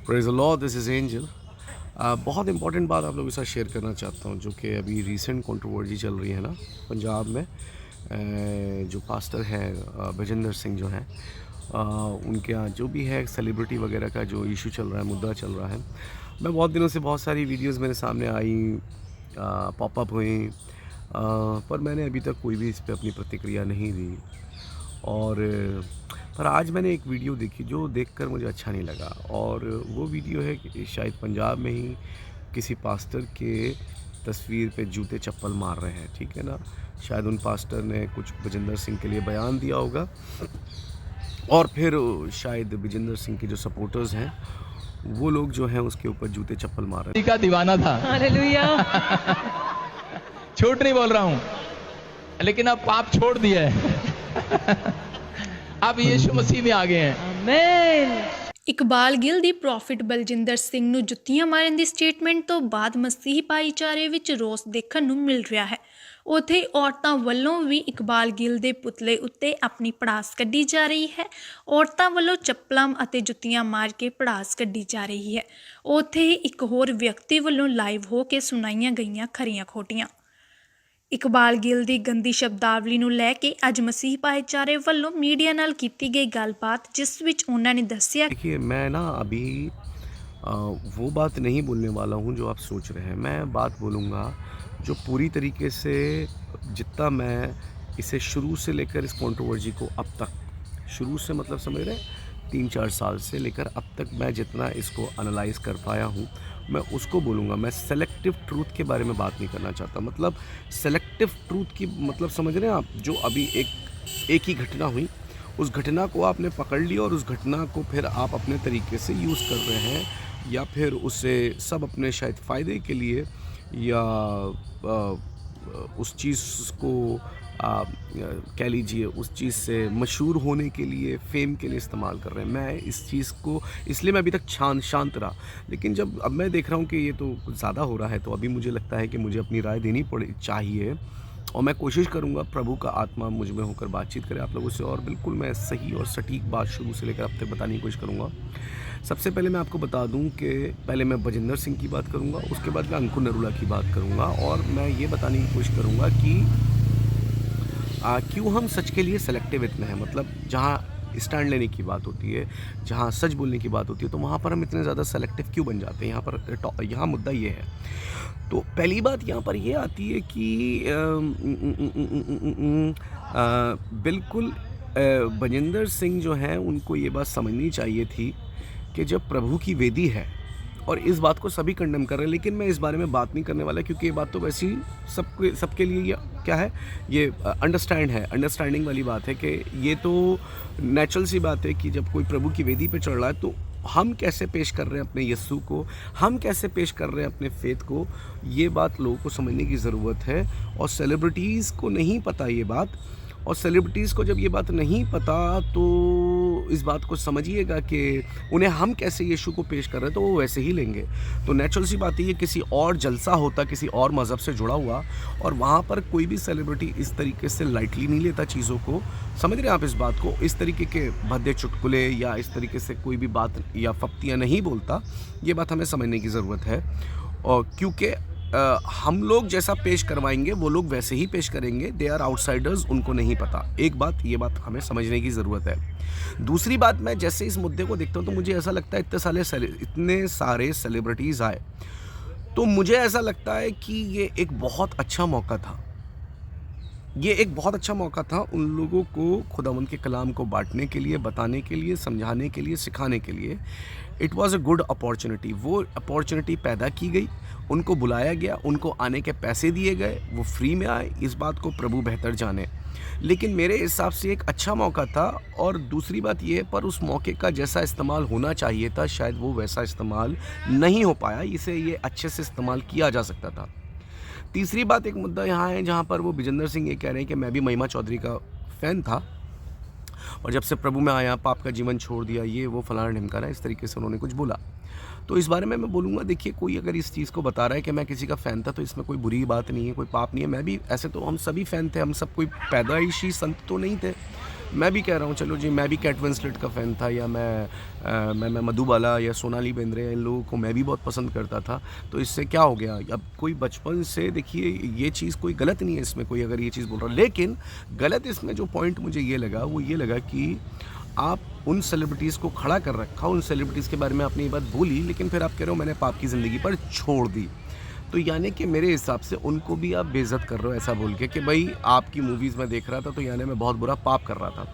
Praise the Lord, this is angel. बहुत important बात आप लोगों के साथ शेयर करना चाहता हूँ, जो कि अभी रीसेंट कंट्रोवर्सी चल रही है ना पंजाब में। जो पास्टर है भजिंदर सिंह जो हैं, उनके यहाँ जो भी है सेलिब्रिटी वगैरह का जो इशू चल रहा है, मुद्दा चल रहा है। मैं बहुत दिनों से बहुत सारी वीडियोस मेरे सामने आई, पॉपअप हुई, पर मैंने अभी तक कोई भी इस पे अपनी प्रतिक्रिया नहीं दी। और पर आज मैंने एक वीडियो देखी जो देखकर मुझे अच्छा नहीं लगा, और वो वीडियो है कि शायद पंजाब में ही किसी पास्टर के तस्वीर पे जूते चप्पल मार रहे हैं, ठीक है ना। शायद उन पास्टर ने कुछ भजिंदर सिंह के लिए बयान दिया होगा, और फिर शायद भजिंदर सिंह के जो सपोर्टर्स हैं वो लोग जो हैं उसके ऊपर जूते चप्पल मार रहे हैं। का दीवाना था। हालेलुया। झूठ नहीं बोल रहा हूं, लेकिन अब पाप छोड़ दिया है। अब यीशु मसीह में आ गए हैं। ਆਮੇਨ। ਇਕਬਾਲ ਗਿੱਲ ਦੀ ਪ੍ਰੋਫਿਟ ਬਲਜਿੰਦਰ ਸਿੰਘ ਨੂੰ ਜੁੱਤੀਆਂ ਮਾਰਨ ਦੀ ਸਟੇਟਮੈਂਟ ਤੋਂ ਬਾਅਦ ਮਸੀਹੀ ਭਾਈਚਾਰੇ ਵਿੱਚ ਰੋਸ ਦੇਖਣ ਨੂੰ ਮਿਲ ਰਿਹਾ ਹੈ। ਉੱਥੇ ਔਰਤਾਂ ਵੱਲੋਂ ਵੀ ਇਕਬਾਲ ਗਿੱਲ ਦੇ ਪੁਤਲੇ ਉੱਤੇ ਆਪਣੀ ਪੜਾਸ ਕੱਢੀ ਜਾ ਰਹੀ ਹੈ। ਔਰਤਾਂ ਵੱਲੋਂ ਚੱਪਲਾਂ ਅਤੇ ਜੁੱਤੀਆਂ ਮਾਰ ਕੇ ਪੜਾਸ ਕੱਢੀ ਜਾ ਰਹੀ ਹੈ। ਉੱਥੇ ਇੱਕ ਹੋਰ ਵਿਅਕਤੀ ਵੱਲੋਂ ਲਾਈਵ ਹੋ ਕੇ ਸੁਣਾਈਆਂ ਗਈਆਂ ਖਰੀਆਂ ਖੋਟੀਆਂ। ਇਕਬਾਲ ਗਿੱਲ ਦੀ ਗੰਦੀ ਸ਼ਬਦਾਵਲੀ ਨੂੰ ਲੈ ਕੇ ਅੱਜ ਮਸੀਹ ਭਾਈਚਾਰੇ ਵੱਲੋਂ मीडिया ਨਾਲ ਕੀਤੀ गई ਗੱਲਬਾਤ, ਜਿਸ ਵਿੱਚ ਉਹਨਾਂ ਨੇ ਦੱਸਿਆ। देखिए, मैं ना अभी वो बात नहीं बोलने वाला हूँ जो आप सोच रहे हैं। मैं बात बोलूँगा जो पूरी तरीके से, जितना मैं इसे शुरू से लेकर इस कंट्रोवर्सी को अब तक, शुरू से मतलब समझ रहे हैं 3-4 साल से लेकर अब तक मैं जितना इसको एनालाइज़ कर पाया हूँ, मैं उसको बोलूँगा। मैं सेलेक्टिव ट्रूथ के बारे में बात नहीं करना चाहता। मतलब सेलेक्टिव ट्रूथ की मतलब समझ रहे हैं आप, जो अभी एक ही घटना हुई, उस घटना को आपने पकड़ लिया और उस घटना को फिर आप अपने तरीके से यूज़ कर रहे हैं, या फिर उससे सब अपने शायद फ़ायदे के लिए या उस चीज़ को कह लीजिए उस चीज़ से मशहूर होने के लिए, फेम के लिए इस्तेमाल कर रहे हैं। मैं इस चीज़ को इसलिए मैं अभी तक शांत रहा, लेकिन जब अब मैं देख रहा हूँ कि ये तो कुछ ज़्यादा हो रहा है, तो अभी मुझे लगता है कि मुझे अपनी राय देनी चाहिए, और मैं कोशिश करूँगा प्रभु का आत्मा मुझ में होकर बातचीत करे आप लोगों से, और बिल्कुल मैं सही और सटीक बात शुरू से लेकर अब तक बताने की कोशिश करूँगा। सबसे पहले मैं आपको बता दूं कि पहले मैं भजिंदर सिंह की बात करूंगा, उसके बाद मैं अंकुर नरूला की बात करूंगा, और मैं ये बताने की कोशिश करूंगा कि क्यों हम सच के लिए सेलेक्टिव इतने हैं। मतलब जहाँ स्टैंड लेने की बात होती है, जहाँ सच बोलने की बात होती है, तो वहाँ पर हम इतने ज़्यादा सेलेक्टिव क्यों बन जाते हैं। यहाँ मुद्दा ये है। तो पहली बात यहाँ पर ये आती है कि बिल्कुल भजिंदर सिंह जो हैं उनको ये बात समझनी चाहिए थी कि जब प्रभु की वेदी है, और इस बात को सभी कंडेम कर रहे हैं, लेकिन मैं इस बारे में बात नहीं करने वाला, क्योंकि ये बात तो वैसे ही सबके लिए ये क्या है, ये अंडरस्टैंडिंग वाली बात है कि ये तो नेचुरल सी बात है कि जब कोई प्रभु की वेदी पे चढ़ रहा है तो हम कैसे पेश कर रहे हैं अपने यीशु को, हम कैसे पेश कर रहे हैं अपने फेथ को, ये बात लोगों को समझने की ज़रूरत है। और सेलिब्रिटीज़ को नहीं पता ये बात, और सेलिब्रिटीज़ को जब ये बात नहीं पता तो इस बात को समझिएगा कि उन्हें हम कैसे यीशु को पेश कर रहे हैं तो वो वैसे ही लेंगे। तो नेचुरल सी बात है, ये किसी और जलसा होता, किसी और मज़हब से जुड़ा हुआ, और वहाँ पर कोई भी सेलिब्रिटी इस तरीके से लाइटली नहीं लेता चीज़ों को। समझ रहे हैं आप इस बात को, इस तरीके के भद्दे चुटकुले या इस तरीके से कोई भी बात या फप्तियाँ नहीं बोलता। ये बात हमें समझने की ज़रूरत है, और क्योंकि हम लोग जैसा पेश करवाएंगे वो लोग वैसे ही पेश करेंगे। दे आर आउटसाइडर्स, उनको नहीं पता। एक बात, ये बात हमें समझने की ज़रूरत है। दूसरी बात, मैं जैसे इस मुद्दे को देखता हूँ तो मुझे ऐसा लगता है इतने सारे सेलिब्रिटीज़ आए, तो मुझे ऐसा लगता है कि ये एक बहुत अच्छा मौका था। ये एक बहुत अच्छा मौका था उन लोगों को खुदावंद के कलाम को बांटने के लिए, बताने के लिए, समझाने के लिए, सिखाने के लिए। It was a good opportunity. वो अपॉर्चुनिटी पैदा की गई, उनको बुलाया गया, उनको आने के पैसे दिए गए, वो फ्री में आए। इस बात को प्रभु बेहतर जाने, लेकिन मेरे हिसाब से एक अच्छा मौका था। और दूसरी बात ये, पर उस मौके का जैसा इस्तेमाल होना चाहिए था, शायद वो वैसा इस्तेमाल नहीं हो पाया। इसे ये अच्छे से इस्तेमाल किया जा सकता था। तीसरी बात, एक मुद्दा यहाँ है जहाँ पर वो भजिंदर सिंह ये कह रहे हैं कि मैं भी महिमा चौधरी का फ़ैन था, और जब से प्रभु में आया पाप का जीवन छोड़ दिया, ये वो फलाना ढिमकाना, इस तरीके से उन्होंने कुछ बोला। तो इस बारे में मैं बोलूँगा, देखिए, कोई अगर इस चीज़ को बता रहा है कि मैं किसी का फ़ैन था, तो इसमें कोई बुरी बात नहीं है, कोई पाप नहीं है। मैं भी, ऐसे तो हम सभी फ़ैन थे, हम सब कोई पैदाइशी संत तो नहीं थे। मैं भी कह रहा हूँ चलो जी, मैं भी कैट विंसलेट का फ़ैन था, या मैं मधुबाला या सोनाली बेंद्रे, इन लोगों को मैं भी बहुत पसंद करता था। तो इससे क्या हो गया, अब कोई बचपन से देखिए ये चीज़ कोई गलत नहीं है इसमें, कोई अगर ये चीज़ बोल रहा है, लेकिन गलत इसमें जो पॉइंट मुझे ये लगा वो ये लगा कि आप उन सेलिब्रिटीज़ को खड़ा कर रखा, उन सेलिब्रिटीज़ के बारे में आपने ये बात बोली, लेकिन फिर आप कह रहे हो मैंने पाप की ज़िंदगी पर छोड़ दी। तो यानी कि मेरे हिसाब से उनको भी आप बेइज्जत कर रहे हो ऐसा बोल के कि भाई आपकी मूवीज़ में देख रहा था तो यानी मैं बहुत बुरा पाप कर रहा था।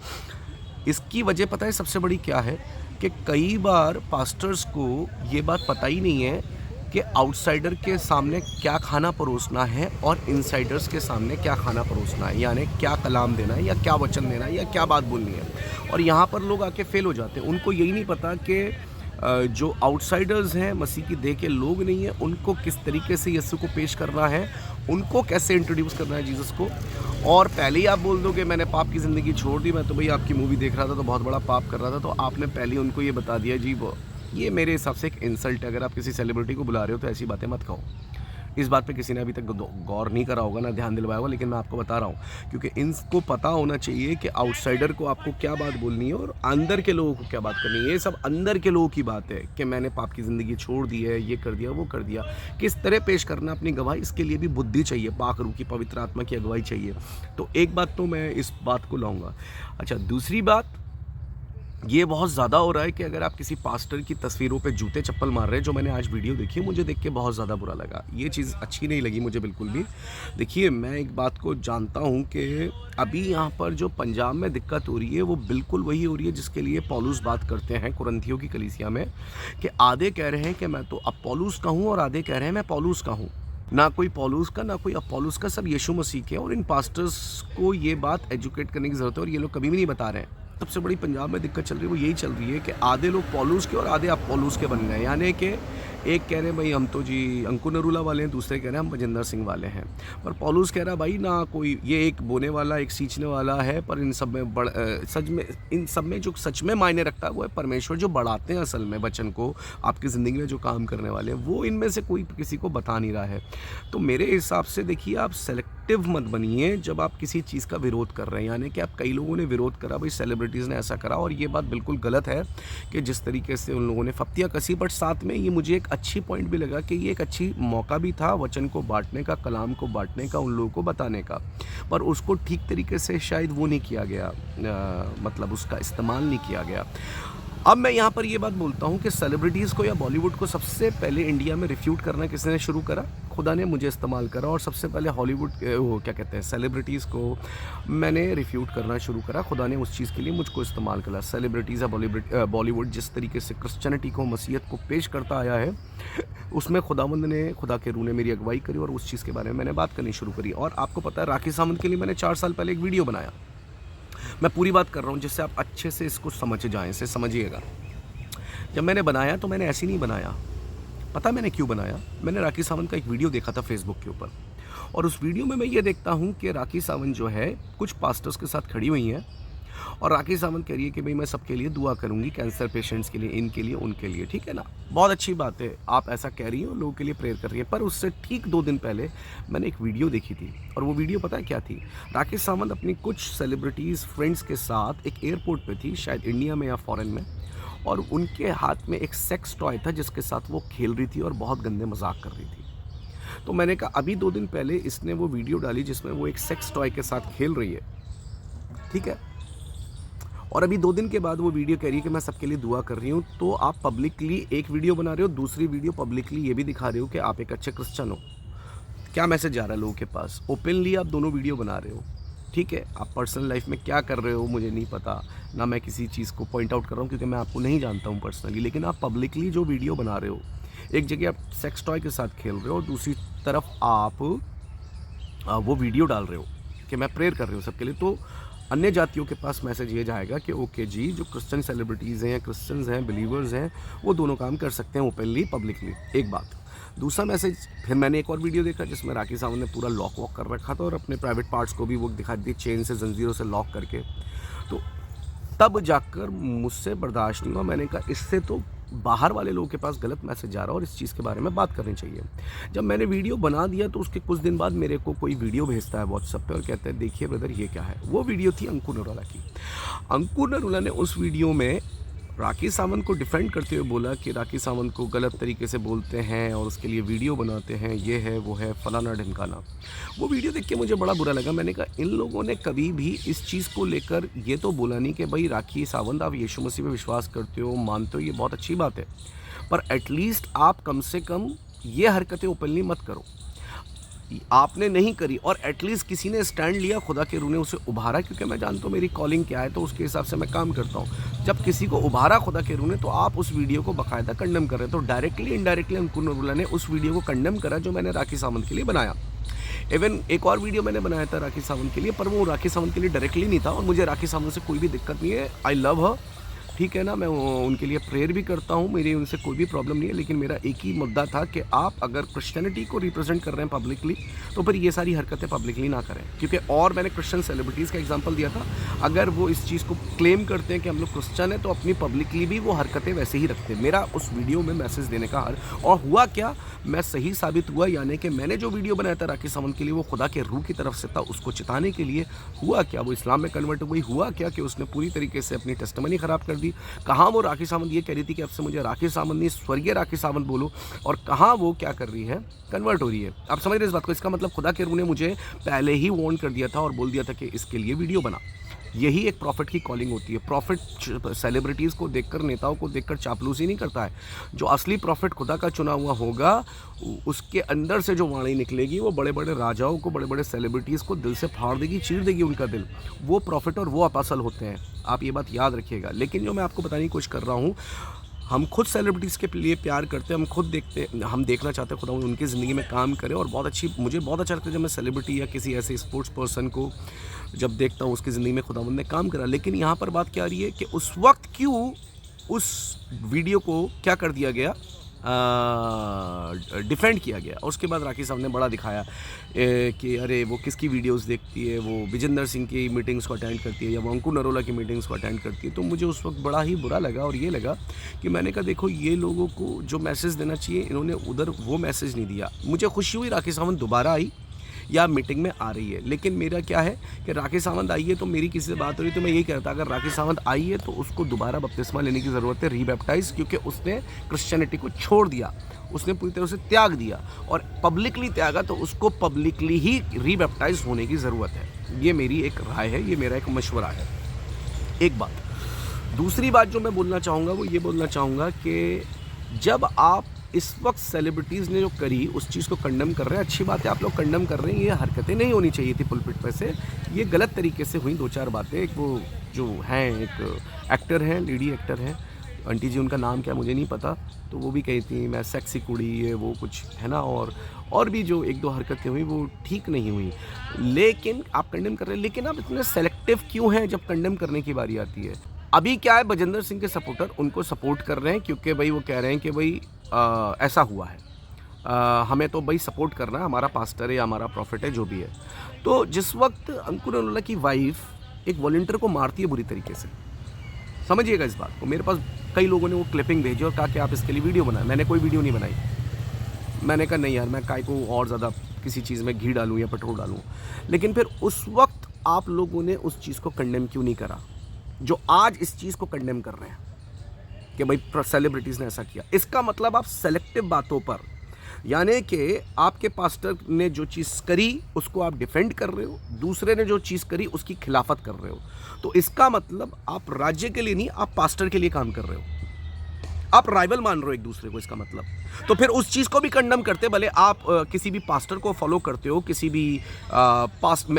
इसकी वजह पता है सबसे बड़ी क्या है, कि कई बार पास्टर्स को ये बात पता ही नहीं है कि आउटसाइडर के सामने क्या खाना परोसना है और इनसाइडर्स के सामने क्या खाना परोसना है, यानी क्या कलाम देना है या क्या वचन देना है या क्या बात बोलनी है। और यहाँ पर लोग आके फेल हो जाते हैं, उनको यही नहीं पता कि जो आउटसाइडर्स हैं, मसीह की देह के लोग नहीं हैं, उनको किस तरीके से यीशु को पेश करना है, उनको कैसे इंट्रोड्यूस करना है जीसस को। और पहले ही आप बोल दो कि मैंने पाप की ज़िंदगी छोड़ दी, मैं तो भाई आपकी मूवी देख रहा था तो बहुत बड़ा पाप कर रहा था, तो आपने पहले ही उनको ये बता दिया जी। वो ये मेरे हिसाब से एक इंसल्ट है। अगर आप किसी सेलिब्रिटी को बुला रहे हो तो ऐसी बातें मत कहो। इस बात पे किसी ने अभी तक गौर नहीं करा होगा, ना ध्यान दिलवाया होगा, लेकिन मैं आपको बता रहा हूँ, क्योंकि इनको पता होना चाहिए कि आउटसाइडर को आपको क्या बात बोलनी है और अंदर के लोगों को क्या बात करनी है। ये सब अंदर के लोगों की बात है कि मैंने पाप की ज़िंदगी छोड़ दी है, ये कर दिया, वो कर दिया। किस तरह पेश करना अपनी गवाही, इसके लिए भी बुद्धि चाहिए, पाक रूह की पवित्र आत्मा की अगुवाई चाहिए। तो एक बात तो मैं इस बात को लाऊंगा। अच्छा, दूसरी बात ये बहुत ज़्यादा हो रहा है कि अगर आप किसी पास्टर की तस्वीरों पे जूते चप्पल मार रहे हैं, जो मैंने आज वीडियो देखी, मुझे देख के बहुत ज़्यादा बुरा लगा। ये चीज़ अच्छी नहीं लगी मुझे बिल्कुल भी। देखिए, मैं एक बात को जानता हूँ कि अभी यहाँ पर जो पंजाब में दिक्कत हो रही है वो बिल्कुल वही हो रही है जिसके लिए पौलुस बात करते हैं कुरिन्थियों की कलीसिया में, कि आधे कह रहे हैं कि मैं तो अपोल्लोस का हूँ और आधे कह रहे हैं मैं पौलुस का हूँ। ना कोई पौलुस का, ना कोई अपोल्लोस का, सब यीशु मसीह के। और इन पास्टर्स को ये बात एजुकेट करने की ज़रूरत है और ये लोग कभी भी नहीं बता रहे हैं। सबसे बड़ी पंजाब में दिक्कत चल रही है वो यही चल रही है कि आधे लोग पौलुस के और आधे अपोल्लोस के बन गए। यानी कि एक कह रहे हैं भाई हम तो जी अंकु नरूला वाले हैं, दूसरे कह रहे हैं हम बजिंदर सिंह वाले हैं। पर पौलुस कह रहा भाई ना कोई, ये एक बोने वाला एक सींचने वाला है, पर इन सब में सच में, इन सब में जो सच में मायने रखता है वो है परमेश्वर, जो बढ़ाते हैं असल में वचन को आपकी ज़िंदगी में, जो काम करने वाले हैं, वो इनमें से कोई किसी को बता नहीं रहा है। तो मेरे हिसाब से देखिए, आप सेलेक्टिव मत बनिए जब आप किसी चीज़ का विरोध कर रहे हैं। यानी कि आप, कई लोगों ने विरोध करा, भाई सेलिब्रिटीज़ ने ऐसा करा, और ये बात बिल्कुल गलत है कि जिस तरीके से उन लोगों ने फप्तियाँ कसी। बट साथ में ये मुझे एक अच्छी पॉइंट भी लगा कि ये एक अच्छी मौका भी था वचन को बांटने का, कलाम को बांटने का, उन लोगों को बताने का, पर उसको ठीक तरीके से शायद वो नहीं किया गया, मतलब उसका इस्तेमाल नहीं किया गया। अब मैं यहाँ पर ये बात बोलता हूँ कि सेलिब्रिटीज़ को या बॉलीवुड को सबसे पहले इंडिया में रिफ्यूट करना किसने शुरू करा? खुदा ने मुझे इस्तेमाल करा, और सबसे पहले हॉलीवुड, वो क्या कहते हैं, सेलिब्रिटीज़ को मैंने रिफ्यूट करना शुरू करा। खुदा ने उस चीज़ के लिए मुझको इस्तेमाल करा। सेलिब्रिटीज़ या बॉलीवुड जिस तरीके से क्रिश्चियनिटी को, मसीहत को पेश करता आया है, उसमें खुदावंद ने, खुदा के रूह ने मेरी अगुवाई करी और उस चीज़ के बारे में मैंने बात करनी शुरू करी। और आपको पता है, राखी सावंत के लिए मैंने 4 साल पहले एक वीडियो बनाया। मैं पूरी बात कर रहा हूँ जिससे आप अच्छे से इसको समझ जाएँ, इसे समझिएगा। जब मैंने बनाया तो मैंने ऐसे नहीं बनाया, पता मैंने क्यों बनाया? मैंने राखी सावंत का एक वीडियो देखा था फेसबुक के ऊपर, और उस वीडियो में मैं ये देखता हूँ कि राखी सावंत जो है कुछ पास्टर्स के साथ खड़ी हुई हैं, और राखी सावंत कह रही है कि भाई मैं सबके लिए दुआ करूँगी, कैंसर पेशेंट्स के लिए, इनके लिए, उनके लिए। ठीक है ना, बहुत अच्छी बात है, आप ऐसा कह रही हो, लोगों के लिए प्रेयर कर रही है। पर उससे ठीक 2 दिन पहले मैंने एक वीडियो देखी थी, और वो वीडियो पता है क्या थी? राखी सावंत अपनी कुछ सेलिब्रिटीज़ फ्रेंड्स के साथ एक एयरपोर्ट पर थी, शायद इंडिया में या फॉरेन में, और उनके हाथ में एक सेक्स टॉय था जिसके साथ वो खेल रही थी और बहुत गंदे मजाक कर रही थी। तो मैंने कहा, अभी 2 दिन पहले इसने वो वीडियो डाली जिसमें वो एक सेक्स टॉय के साथ खेल रही है, ठीक है, और अभी 2 दिन के बाद वो वीडियो कह रही है कि मैं सबके लिए दुआ कर रही हूँ। तो आप पब्लिकली एक वीडियो बना रहे हो, दूसरी वीडियो पब्लिकली ये भी दिखा रहे हो कि आप एक अच्छे क्रिश्चियन हो। क्या मैसेज जा रहा है लोगों के पास? ओपनली आप दोनों वीडियो बना रहे हो, ठीक है। आप पर्सनल लाइफ में क्या कर रहे हो मुझे नहीं पता, ना मैं किसी चीज़ को पॉइंट आउट कर रहा हूँ क्योंकि मैं आपको नहीं जानता हूँ पर्सनली, लेकिन आप पब्लिकली जो वीडियो बना रहे हो, एक जगह आप सेक्स टॉय के साथ खेल रहे हो और दूसरी तरफ आप वो वीडियो डाल रहे हो कि मैं प्रेयर कर रही हूँ सबके लिए। तो अन्य जातियों के पास मैसेज ये जाएगा कि ओके जी, जो क्रिश्चियन सेलिब्रिटीज़ हैं या क्रिश्चियंस हैं, बिलीवर्स हैं, वो दोनों काम कर सकते हैं ओपनली, पब्लिकली। एक बात। दूसरा मैसेज, फिर मैंने एक और वीडियो देखा जिसमें राखी सावंत ने पूरा लॉक वॉक कर रखा था और अपने प्राइवेट पार्ट्स को भी वो दिखा दी चेन से, जंजीरों से लॉक करके। तो तब जाकर मुझसे बर्दाश्त नहीं हुआ, मैंने कहा इससे तो बाहर वाले लोगों के पास गलत मैसेज जा रहा है और इस चीज़ के बारे में बात करनी चाहिए। जब मैंने वीडियो बना दिया तो उसके कुछ दिन बाद मेरे को कोई वीडियो भेजता है व्हाट्सएप पे और कहता है देखिए ब्रदर ये क्या है। वो वीडियो थी अंकुर नरोला की। अंकुर नरोला ने उस वीडियो में राखी सावंत को डिफेंड करते हुए बोला कि राखी सावंत को गलत तरीके से बोलते हैं और उसके लिए वीडियो बनाते हैं, ये है वो है फलाना ढिमकाना। वो वीडियो देख के मुझे बड़ा बुरा लगा। मैंने कहा इन लोगों ने कभी भी इस चीज़ को लेकर ये तो बोला नहीं कि भाई राखी सावंत आप यीशु मसीह में विश्वास करते हो, मानते हो, ये बहुत अच्छी बात है, पर एटलीस्ट आप कम से कम ये हरकतें ओपनली मत करो। आपने नहीं करी और एटलीस्ट किसी ने स्टैंड लिया, खुदा के रूह ने उसे उभारा, क्योंकि मैं जानता हूँ मेरी कॉलिंग क्या है तो उसके हिसाब से मैं काम करता हूँ। जब किसी को उभारा खुदा के रूह ने तो आप उस वीडियो को बाकायदा कंडेम कर रहे हैं। तो डायरेक्टली इनडायरेक्टली अंकुर नरोला ने उस वीडियो को कंडेम करा जो मैंने राखी सावंत के लिए बनाया। इवन एक और वीडियो मैंने बनाया था राखी सावंत के लिए, पर वो राखी सावंत के लिए डायरेक्टली नहीं था और मुझे राखी सावंत से कोई भी दिक्कत नहीं है। आई लव हर, ठीक है ना, मैं उनके लिए प्रेयर भी करता हूँ, मेरी उनसे कोई भी प्रॉब्लम नहीं है। लेकिन मेरा एक ही मुद्दा था कि आप अगर क्रिश्चियनिटी को रिप्रेजेंट कर रहे हैं पब्लिकली तो फिर ये सारी हरकतें पब्लिकली ना करें। क्योंकि और मैंने क्रिश्चियन सेलिब्रिटीज़ का एग्जांपल दिया था, अगर वो इस चीज़ को क्लेम करते हैं कि हम लोग क्रिश्चियन हैं तो अपनी पब्लिकली भी वो हरकतें वैसे ही रखते हैं। मेरा उस वीडियो में मैसेज देने का और हुआ क्या, मैं सही साबित हुआ, यानी कि मैंने जो वीडियो बनाया था राखी सावंत के लिए वो खुदा के रूह की तरफ से था, उसको चिताने के लिए। हुआ क्या, वो इस्लाम में कन्वर्ट हो गई। हुआ क्या कि उसने पूरी तरीके से अपनी टेस्टिमनी ख़राब कर दी। कहाँ वो राखी सावंत ये कह रही थी कि अब से मुझे राखी सावंत नहीं स्वर्गीय राखी सावंत बोलो, और कहाँ वो क्या कर रही है, कन्वर्ट हो रही है। आप समझ रहे इस बात को? इसका मतलब खुदा के रूह ने मुझे पहले ही वार्न कर दिया था और बोल दिया था कि इसके लिए वीडियो बना। यही एक प्रॉफिट की कॉलिंग होती है। प्रॉफिट सेलिब्रिटीज़ को देखकर, नेताओं को देखकर चापलूसी नहीं करता है। जो असली प्रॉफिट खुदा का चुना हुआ होगा उसके अंदर से जो वाणी निकलेगी वो बड़े बड़े राजाओं को, बड़े बड़े सेलिब्रिटीज़ को दिल से फाड़ देगी, चीर देगी उनका दिल। वो प्रॉफिट और वो अपासल होते हैं, आप ये बात याद रखिएगा। लेकिन जो मैं आपको बताने की कोशिश कर रहा हूँ, हम खुद सेलिब्रिटीज़ के लिए प्यार करते हैं, हम खुद देखते, हम देखना चाहते हैं खुदा उनकी ज़िंदगी में काम करे। और मुझे बहुत अच्छा लगता है जब मैं सेलिब्रिटी या किसी ऐसे स्पोर्ट्स पर्सन को जब देखता हूँ उसकी ज़िंदगी में खुदावंद ने काम करा। लेकिन यहाँ पर बात क्या आ रही है कि उस वक्त क्यों उस वीडियो को क्या कर दिया गया, डिफेंड किया गया। और उसके बाद राखी साहब ने बड़ा दिखाया कि अरे वो किसकी वीडियोस देखती है, वो विजेंद्र सिंह की मीटिंग्स को अटेंड करती है या वो अंकुर नरोला की मीटिंग्स को अटेंड करती है। तो मुझे उस वक्त बड़ा ही बुरा लगा और ये लगा कि मैंने कहा देखो ये लोगों को जो मैसेज देना चाहिए इन्होंने उधर वो मैसेज नहीं दिया। मुझे खुशी हुई राखी सावंत दोबारा आई या मीटिंग में आ रही है। लेकिन मेरा क्या है कि राखी सावंत आई है तो मेरी किसी से बात हो रही तो मैं यही कहता अगर राखी सावंत आई है तो उसको दोबारा बपतिस्मा लेने की ज़रूरत है, रीबैप्टाइज, क्योंकि उसने क्रिश्चियनिटी को छोड़ दिया, उसने पूरी तरह से त्याग दिया और पब्लिकली त्यागा, तो उसको पब्लिकली ही रीबैप्टाइज होने की ज़रूरत है। ये मेरी एक राय है, ये मेरा एक मशवरा है। एक बात। दूसरी बात जो मैं बोलना चाहूँगा वो ये बोलना चाहूँगा कि जब आप इस वक्त सेलिब्रिटीज़ ने जो करी उस चीज़ को कंडम कर रहे हैं, अच्छी बात है आप लोग कंडम कर रहे हैं, ये हरकतें नहीं होनी चाहिए थी पुलपिट पे से, ये गलत तरीके से हुई। दो चार बातें, एक वो जो हैं एक एक्टर हैं, लेडी एक्टर हैं, आंटी जी उनका नाम क्या मुझे नहीं पता, तो वो भी कही थी मैं सेक्सी कुड़ी, ये वो कुछ है ना, और भी जो एक दो हरकतें हुई वो ठीक नहीं हुई। लेकिन आप कंडम कर रहे हैं, लेकिन आप इतने सेलेक्टिव क्यों हैं जब कंडम करने की बारी आती है? अभी क्या है, विजेंद्र सिंह के सपोर्टर उनको सपोर्ट कर रहे हैं क्योंकि भाई वो कह रहे हैं कि भाई ऐसा हुआ है, हमें तो भाई सपोर्ट करना है, हमारा पास्टर है या हमारा प्रॉफिट है जो भी है। तो जिस वक्त अंकुर नरोला की वाइफ एक वॉलंटियर को मारती है बुरी तरीके से, समझिएगा इस बात को, मेरे पास कई लोगों ने वो क्लिपिंग भेजी और कहा कि आप इसके लिए वीडियो बनाएं। मैंने कोई वीडियो नहीं बनाई, मैंने कहा नहीं यार मैं काय को और ज़्यादा किसी चीज़ में घी डालूँ या पेट्रोल डालूँ। लेकिन फिर उस वक्त आप लोगों ने उस चीज़ को कंडेम क्यों नहीं करा जो आज इस चीज़ को कंडेम कर रहे हैं कि भाई सेलिब्रिटीज़ ने ऐसा किया? इसका मतलब आप सेलेक्टिव बातों पर, यानी कि आपके पास्टर ने जो चीज़ करी उसको आप डिफेंड कर रहे हो, दूसरे ने जो चीज़ करी उसकी खिलाफत कर रहे हो। तो इसका मतलब आप राज्य के लिए नहीं, आप पास्टर के लिए काम कर रहे हो, आप राइवल मान रहे हो एक दूसरे को। इसका मतलब तो फिर उस चीज़ को भी कंडम करते, भले आप किसी भी पास्टर को फॉलो करते हो, किसी भी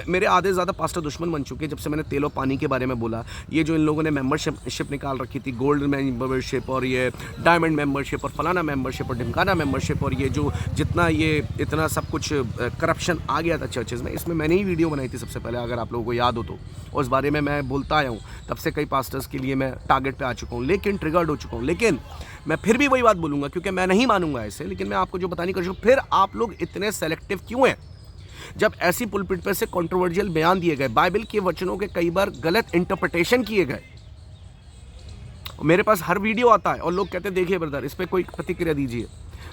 मेरे आधे ज़्यादा पास्टर दुश्मन बन चुके हैं जब से मैंने तेल और पानी के बारे में बोला। ये जो इन लोगों ने मेंबरशिप निकाल रखी थी, गोल्ड मेंबरशिप और ये डायमंड मेंबरशिप और फलाना मेंबरशिप और ढिमकाना मेंबरशिप, और ये जो जितना ये इतना सब कुछ करप्शन आ गया था चर्चेज़ में, इसमें मैंने ही वीडियो बनाई थी सबसे पहले, अगर आप लोगों को याद हो तो। और उस बारे में मैं बोलता आया हूँ, तब से कई पास्टर्स के लिए मैं टारगेट पे आ चुका हूँ, लेकिन ट्रिगर्ड हो चुका हूँ। लेकिन मैं फिर भी वही बात बोलूँगा क्योंकि मैं नहीं मानूंगा ऐसे, लेकिन मैं आपको जो बताने की कोशिश, फिर आप लोग इतने सेलेक्टिव क्यों हैं जब ऐसी पुलपिट पे से कंट्रोवर्शियल बयान दिए गए, बाइबल के वचनों के कई बार गलत इंटरप्रिटेशन किए गए, मेरे पास हर वीडियो आता है और लोग कहते हैं देखिए ब्रदर इस पर कोई प्रतिक्रिया दीजिए।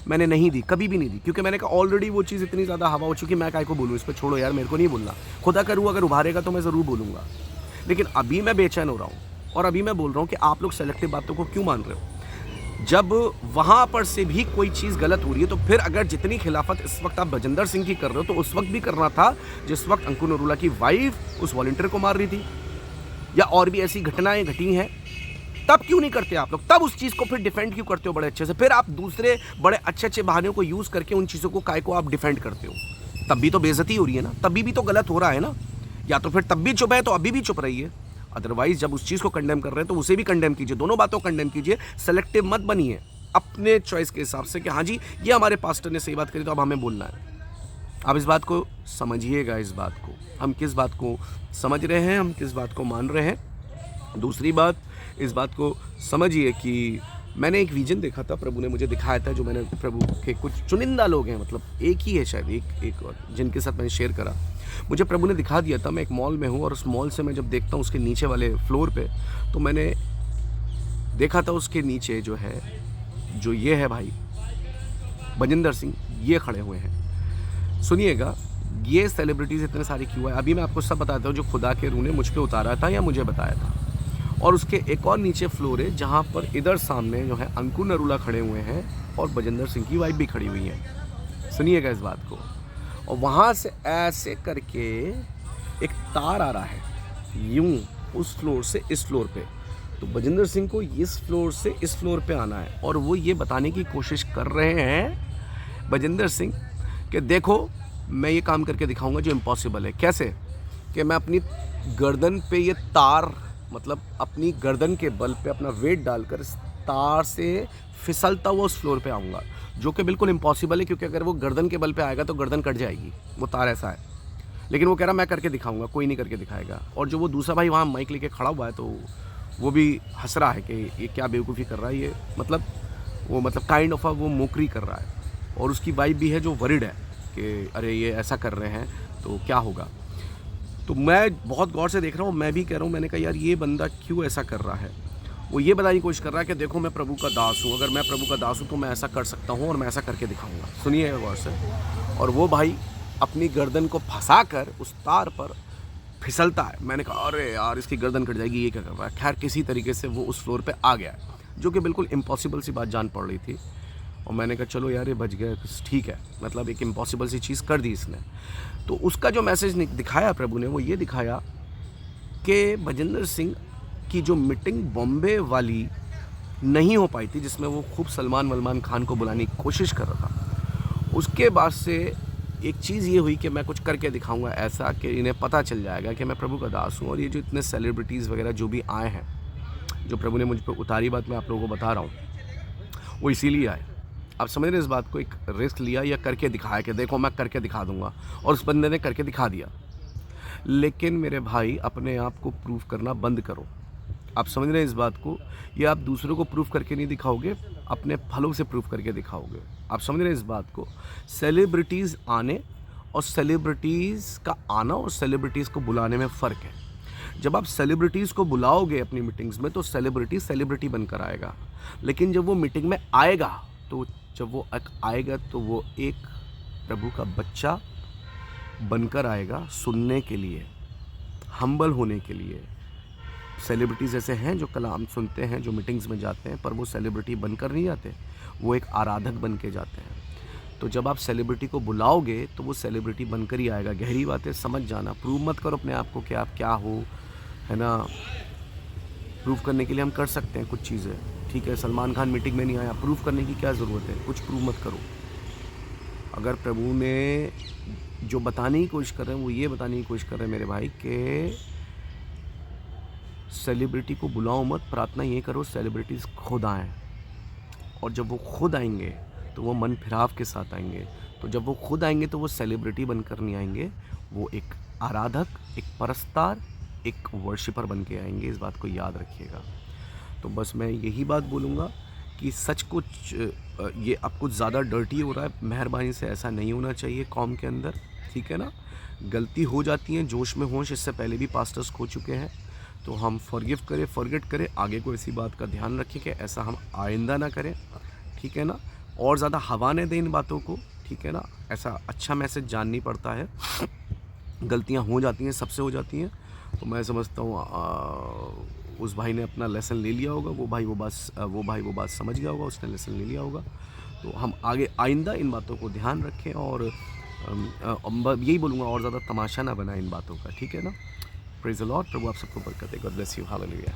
मैंने नहीं दी, कभी भी नहीं दी, क्योंकि मैंने कहा ऑलरेडी वो चीज़ इतनी ज़्यादा हवा हो चुकी, मैं काय को बोलूँ इस पर, छोड़ो यार मेरे को नहीं बोलना। खुदा करूँ अगर उभारेगा तो मैं ज़रूर बोलूँगा, लेकिन अभी मैं बेचैन हो रहा हूँ और अभी मैं बोल रहा हूँ कि आप लोग सेलेक्टिव बातों को क्यों मान रहे हो। जब वहाँ पर से भी कोई चीज़ गलत हो रही है तो फिर अगर जितनी खिलाफत इस वक्त आप बजिंदर सिंह की कर रहे हो तो उस वक्त भी करना था जिस वक्त अंकुर नरूला की वाइफ उस वॉलंटियर को मार रही थी, या और भी ऐसी घटनाएं घटी हैं। तब क्यों नहीं करते आप लोग? तब उस चीज़ को फिर डिफेंड क्यों करते हो बड़े अच्छे से? फिर आप दूसरे बड़े अच्छे अच्छे बहानों को यूज़ करके उन चीज़ों को काय को आप डिफेंड करते हो? तब भी तो बेइज्जती हो रही है ना, तभी भी तो गलत हो रहा है ना। या तो फिर तब भी चुप है तो अभी भी चुप रहिए। अदरवाइज जब उस चीज़ को कंडेम कर रहे हैं तो उसे भी कंडेम कीजिए, दोनों बातों को कंडेम कीजिए। सेलेक्टिव मत बनिए अपने चॉइस के हिसाब से कि हाँ जी ये हमारे पास्टर ने सही बात करी तो अब हमें बोलना है। आप इस बात को समझिएगा, इस बात को हम किस बात को समझ रहे हैं, हम किस बात को मान रहे हैं। दूसरी बात, इस बात को समझिए कि मैंने एक विजन देखा था, प्रभु ने मुझे दिखाया था, जो मैंने प्रभु के कुछ चुनिंदा लोग हैं, मतलब एक ही है शायद, एक और जिनके साथ मैंने शेयर करा, मुझे प्रभु ने दिखा दिया था। मैं एक मॉल में हूँ और उस मॉल से मैं जब देखता हूँ उसके नीचे वाले फ्लोर पे, तो मैंने देखा था उसके नीचे जो है, जो ये है भाई बजिंदर सिंह, ये खड़े हुए हैं। सुनिएगा, ये सेलिब्रिटीज़ इतने सारे क्यों है, अभी मैं आपको सब बताता हूँ जो खुदा के रूह ने मुझ पे उतारा था या मुझे बताया था। और उसके एक और नीचे फ्लोर है जहाँ पर इधर सामने जो है अंकुर नरूला खड़े हुए हैं और बजिंदर सिंह की वाइफ भी खड़ी हुई है। सुनिएगा इस बात को। और वहाँ से ऐसे करके एक तार आ रहा है यूं उस फ्लोर से इस फ्लोर पे, तो बजिंदर सिंह को इस फ्लोर से इस फ्लोर पे आना है। और वो ये बताने की कोशिश कर रहे हैं बजिंदर सिंह कि देखो मैं ये काम करके दिखाऊंगा जो इम्पॉसिबल है। कैसे? कि मैं अपनी गर्दन पे ये तार, मतलब अपनी गर्दन के बल पे अपना वेट डालकर इस तार से फिसलता हुआ उस फ्लोर पे आऊँगा, जो कि बिल्कुल इम्पॉसिबल है, क्योंकि अगर वो गर्दन के बल पे आएगा तो गर्दन कट जाएगी, वो तार ऐसा है। लेकिन वो कह रहा मैं करके दिखाऊंगा, कोई नहीं करके दिखाएगा। और जो वो दूसरा भाई वहाँ माइक लेके खड़ा हुआ है तो वो भी हंस रहा है कि ये क्या बेवकूफ़ी कर रहा है ये, मतलब वो मतलब काइंड ऑफ वो मोकरी कर रहा है। और उसकी वाइफ भी है जो वरिड है कि अरे ये ऐसा कर रहे हैं तो क्या होगा। तो मैं बहुत गौर से देख रहा हूँ, मैं भी कह रहा हूँ, मैंने कहा यार ये बंदा क्यों ऐसा कर रहा है। वो ये बताने की कोशिश कर रहा है कि देखो मैं प्रभु का दास हूँ, अगर मैं प्रभु का दास हूँ तो मैं ऐसा कर सकता हूँ और मैं ऐसा करके दिखाऊंगा। सुनिए गौर से। और वो भाई अपनी गर्दन को फंसा कर उस तार पर फिसलता है। मैंने कहा अरे यार इसकी गर्दन कट जाएगी, ये क्या कर रहा है। खैर किसी तरीके से वो उस फ्लोर पर आ गया, जो कि बिल्कुल इम्पॉसिबल सी बात जान पड़ रही थी। और मैंने कहा चलो यार ये बच गया, ठीक है, मतलब एक इम्पॉसिबल सी चीज़ कर दी इसने। तो उसका जो मैसेज दिखाया प्रभु ने, वो ये दिखाया कि बजिंदर सिंह की जो मीटिंग बॉम्बे वाली नहीं हो पाई थी, जिसमें वो खूब सलमान खान को बुलाने की कोशिश कर रहा था, उसके बाद से एक चीज़ ये हुई कि मैं कुछ करके दिखाऊंगा ऐसा कि इन्हें पता चल जाएगा कि मैं प्रभु का दास हूँ। और ये जो इतने सेलिब्रिटीज़ वगैरह जो भी आए हैं, जो प्रभु ने मुझ पर उतारी बात मैं आप लोगों को बता रहा हूँ, वो इसीलिए आए। आप समझ रहे हैं इस बात को, एक रिस्क लिया या करके दिखाया कि देखो मैं करके दिखा दूंगा, और उस बंदे ने करके दिखा दिया। लेकिन मेरे भाई अपने आप को प्रूफ करना बंद करो। आप समझ रहे हैं इस बात को, ये आप दूसरों को प्रूफ करके नहीं दिखाओगे, अपने फलों से प्रूफ करके दिखाओगे। आप समझ रहे हैं इस बात को। सेलिब्रिटीज़ आने और सेलिब्रिटीज़ का आना और सेलिब्रिटीज़ को बुलाने में फ़र्क है। जब आप सेलिब्रिटीज़ को बुलाओगे अपनी मीटिंग्स में तो सेलिब्रिटी बनकर आएगा, लेकिन जब वो मीटिंग में आएगा तो जब वो आएगा तो वो एक प्रभु का बच्चा बनकर आएगा, सुनने के लिए, हम्बल होने के लिए। सेलिब्रिटीज़ ऐसे हैं जो कलाम सुनते हैं, जो मीटिंग्स में जाते हैं, पर वो सेलिब्रिटी बनकर नहीं आते, वो एक आराधक बन के जाते हैं। तो जब आप सेलिब्रिटी को बुलाओगे तो वो सेलिब्रिटी बनकर ही आएगा। गहरी बातें समझ जाना, प्रूव मत करो अपने आप को कि आप क्या हो, है ना। प्रूव करने के लिए हम कर सकते हैं कुछ चीज़ें, ठीक है। सलमान खान मीटिंग में नहीं आया, प्रूव करने की क्या ज़रूरत है, कुछ प्रूव मत करो। अगर प्रभु ने जो बताने की कोशिश कर रहे हैं वो ये बताने की कोशिश कर रहे हैं मेरे भाई कि सेलिब्रिटी को बुलाओ मत, प्रार्थना ये करो सेलिब्रिटीज़ खुद आएँ। और जब वो खुद आएंगे तो वो मन फिराव के साथ आएंगे। तो जब वो खुद आएंगे तो वो सेलिब्रिटी बनकर नहीं आएंगे, वो एक आराधक, एक परस्तार, एक वर्शिपर बन के आएंगे। इस बात को याद रखिएगा। तो बस मैं यही बात बोलूँगा कि सच कुछ ये अब कुछ ज़्यादा डर्टी हो रहा है, मेहरबानी से ऐसा नहीं होना चाहिए कौम के अंदर, ठीक है ना। गलती हो जाती है, जोश में होश, इससे पहले भी पास्टर्स खो चुके हैं। तो हम फॉरगिव करें, फॉरगेट करें, आगे को इसी बात का ध्यान रखें कि ऐसा हम आइंदा ना करें, ठीक है ना। और ज़्यादा हवा न दें इन बातों को, ठीक है ना। ऐसा अच्छा मैसेज जान नहीं पड़ता है, गलतियां हो जाती हैं, सबसे हो जाती हैं। तो मैं समझता हूँ उस भाई ने अपना लेसन ले लिया होगा, वो भाई वो बात समझ गया होगा, उसने लेसन ले लिया होगा। तो हम आगे आइंदा इन बातों को ध्यान रखें और यही बोलूँगा और ज़्यादा तमाशा ना बनाएं इन बातों का, ठीक है ना। Praise the Lord. प्रभु आप सबको बरकत दे। God bless you. हालेलुया।